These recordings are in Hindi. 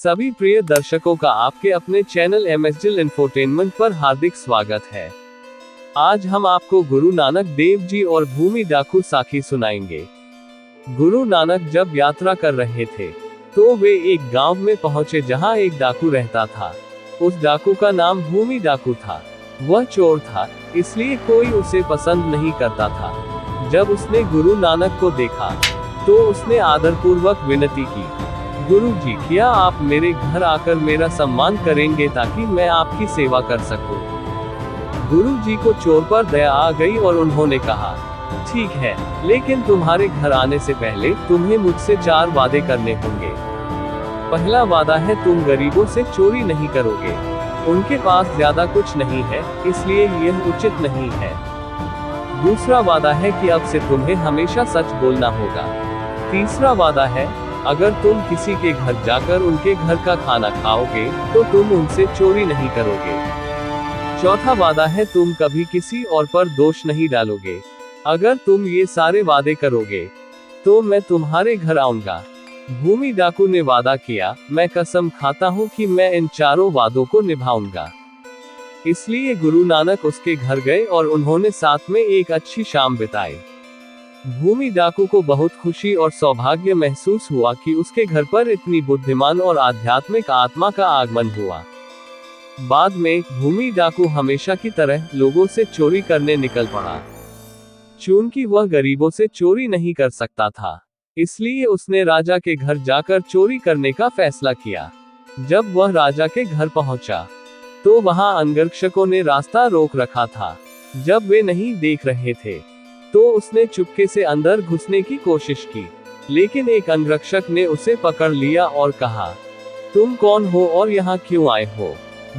सभी प्रिय दर्शकों का आपके अपने चैनल एमएसडिल इंफोटेनमेंट पर हार्दिक स्वागत है। आज हम आपको गुरु नानक देव जी और भूमि डाकू साखी सुनाएंगे। गुरु नानक जब यात्रा कर रहे थे तो वे एक गांव में पहुंचे जहां एक डाकू रहता था। उस डाकू का नाम भूमि डाकू था। वह चोर था, इसलिए कोई उसे पसंद नहीं करता था। जब उसने गुरु नानक को देखा तो उसने आदरपूर्वक विनती की, गुरु जी, क्या आप मेरे घर आकर मेरा सम्मान करेंगे ताकि मैं आपकी सेवा कर सकूं। गुरु जी को चोर पर दया आ गई और उन्होंने कहा, ठीक है, लेकिन तुम्हारे घर आने से पहले तुम्हें मुझसे 4 वादे करने होंगे। पहला वादा है, तुम गरीबों से चोरी नहीं करोगे। उनके पास ज्यादा कुछ नहीं है, इसलिए यह उचित नहीं है। दूसरा वादा है कि अब से तुम्हें हमेशा सच बोलना होगा। तीसरा वादा है, अगर तुम किसी के घर जाकर उनके घर का खाना खाओगे तो तुम उनसे चोरी नहीं करोगे। चौथा वादा है, तुम कभी किसी और पर दोष नहीं डालोगे। अगर तुम ये सारे वादे करोगे तो मैं तुम्हारे घर आऊंगा। भूमि डाकू ने वादा किया, मैं कसम खाता हूँ कि मैं इन 4 वादों को निभाऊंगा। इसलिए गुरु नानक उसके घर गए और उन्होंने साथ में एक अच्छी शाम बिताई। भूमि डाकू को बहुत खुशी और सौभाग्य महसूस हुआ कि उसके घर पर इतनी बुद्धिमान और आध्यात्मिक आत्मा का आगमन हुआ। बाद में भूमि डाकू हमेशा की तरह लोगों से चोरी करने निकल पड़ा। चूंकि वह गरीबों से चोरी नहीं कर सकता था, इसलिए उसने राजा के घर जाकर चोरी करने का फैसला किया। जब वह राजा के घर पहुंचा तो वहां अंगरक्षकों ने रास्ता रोक रखा था। जब वे नहीं देख रहे थे तो उसने चुपके से अंदर घुसने की कोशिश की, लेकिन एक अंगरक्षक ने उसे पकड़ लिया और कहा, तुम कौन हो और यहाँ क्यों आए हो।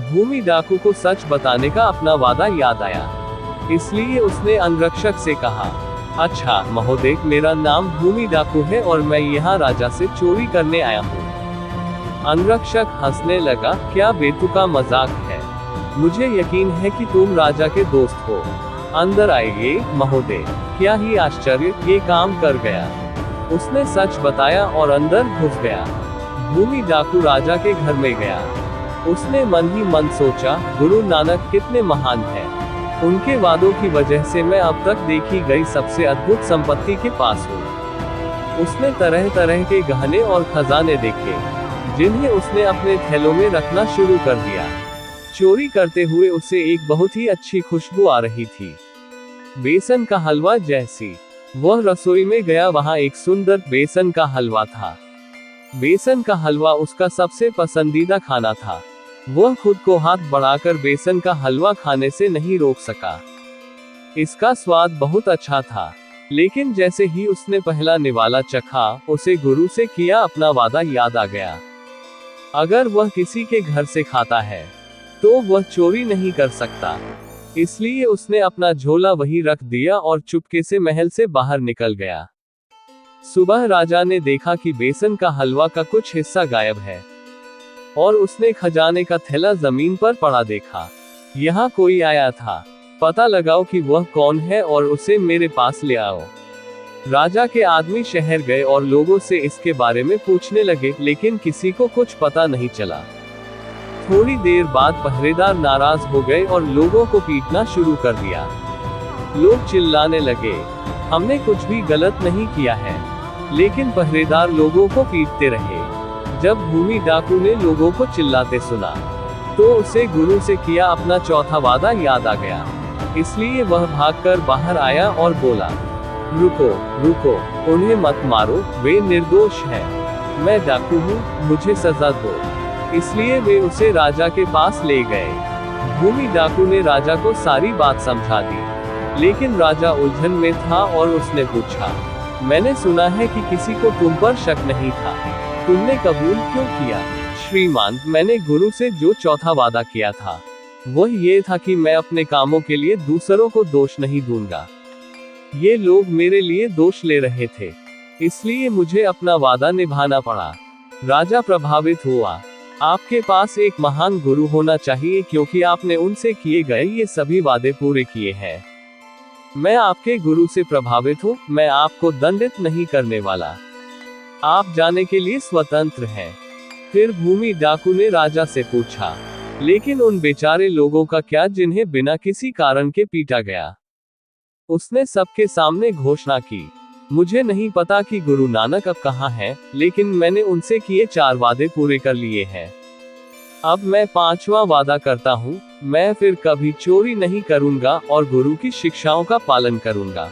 भूमि डाकू को सच बताने का अपना वादा याद आया, इसलिए उसने अंगरक्षक से कहा, अच्छा महोदय, मेरा नाम भूमि डाकू है और मैं यहाँ राजा से चोरी करने आया हूँ। अंगरक्षक हंसने लगा, क्या बेतुका मजाक है, मुझे यकीन है कि तुम राजा के दोस्त हो। अंदर आइए महोदय। क्या ही आश्चर्य, ये काम कर गया। उसने सच बताया और अंदर घुस गया। भूमि डाकू राजा के घर में गया। उसने मन ही मन सोचा, गुरु नानक कितने महान हैं। उनके वादों की वजह से मैं अब तक देखी गई सबसे अद्भुत संपत्ति के पास हूँ। उसने तरह तरह के गहने और खजाने देखे, जिन्हें उसने अपने थैलों में रखना शुरू कर दिया। चोरी करते हुए उसे एक बहुत ही अच्छी खुशबू आ रही थी, बेसन का हलवा जैसी। वह रसोई में गया, वहां एक सुंदर बेसन का हलवा था। बेसन का हलवा उसका सबसे पसंदीदा खाना था। वह खुद को हाथ बढ़ाकर बेसन का हलवा खाने से नहीं रोक सका। इसका स्वाद बहुत अच्छा था, लेकिन जैसे ही उसने पहला निवाला चखा, उसे गुरु से किया अपना वादा याद आ गया। अगर वह किसी के घर से खाता है तो वह चोरी नहीं कर सकता। इसलिए उसने अपना झोला वहीं रख दिया और चुपके से महल से बाहर निकल गया। सुबह राजा ने देखा कि बेसन का हलवा का कुछ हिस्सा गायब है, और उसने खजाने का थैला जमीन पर पड़ा देखा। यहाँ कोई आया था, पता लगाओ कि वह कौन है और उसे मेरे पास ले आओ। राजा के आदमी शहर गए और लोगों से इसके बारे में पूछने लगे, लेकिन किसी को कुछ पता नहीं चला। थोड़ी देर बाद पहरेदार नाराज हो गए और लोगों को पीटना शुरू कर दिया। लोग चिल्लाने लगे, हमने कुछ भी गलत नहीं किया है, लेकिन पहरेदार लोगों को पीटते रहे। जब भूमि डाकू ने लोगों को चिल्लाते सुना तो उसे गुरु से किया अपना चौथा वादा याद आ गया। इसलिए वह भागकर बाहर आया और बोला, रुको रुको, उन्हें मत मारो, वे निर्दोष हैं। मैं डाकू हूँ, मुझे सजा दो। इसलिए वे उसे राजा के पास ले गए। भूमि डाकू ने राजा को सारी बात समझा दी, लेकिन राजा उलझन में था और उसने पूछा, मैंने सुना है कि किसी को तुम पर शक नहीं था, तुमने कबूल क्यों किया। श्रीमान, मैंने गुरु से जो चौथा वादा किया था वह ये था कि मैं अपने कामों के लिए दूसरों को दोष नहीं दूंगा। ये लोग मेरे लिए दोष ले रहे थे, इसलिए मुझे अपना वादा निभाना पड़ा। राजा प्रभावित हुआ। आपके पास एक महान गुरु होना चाहिए, क्योंकि आपने उनसे किए गए ये सभी वादे पूरे किए हैं। मैं आपके गुरु से प्रभावित हूँ, मैं आपको दंडित नहीं करने वाला। आप जाने के लिए स्वतंत्र हैं। फिर भूमि डाकू ने राजा से पूछा, लेकिन उन बेचारे लोगों का क्या जिन्हें बिना किसी कारण के पीटा गया? उसने सबके सामने घोषणा की, मुझे नहीं पता कि गुरु नानक अब कहाँ हैं, लेकिन मैंने उनसे किए 4 वादे पूरे कर लिए हैं। अब मैं 5वां वादा करता हूँ, मैं फिर कभी चोरी नहीं करूँगा और गुरु की शिक्षाओं का पालन करूँगा।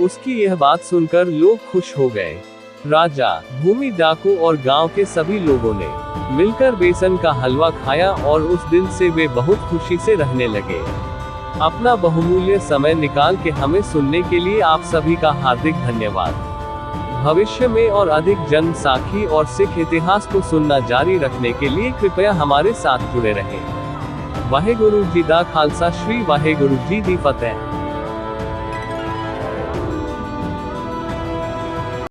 उसकी यह बात सुनकर लोग खुश हो गए। राजा, भूमि डाकू और गांव के सभी लोगों ने मिलकर बेसन का हलवा खाया और उस दिन से वे बहुत खुशी से रहने लगे। अपना बहुमूल्य समय निकाल के हमें सुनने के लिए आप सभी का हार्दिक धन्यवाद। भविष्य में और अधिक जन्म साखी और सिख इतिहास को सुनना जारी रखने के लिए कृपया हमारे साथ जुड़े रहें। वाहेगुरु जी दा खालसा, श्री वाहेगुरु जी दी फतेह।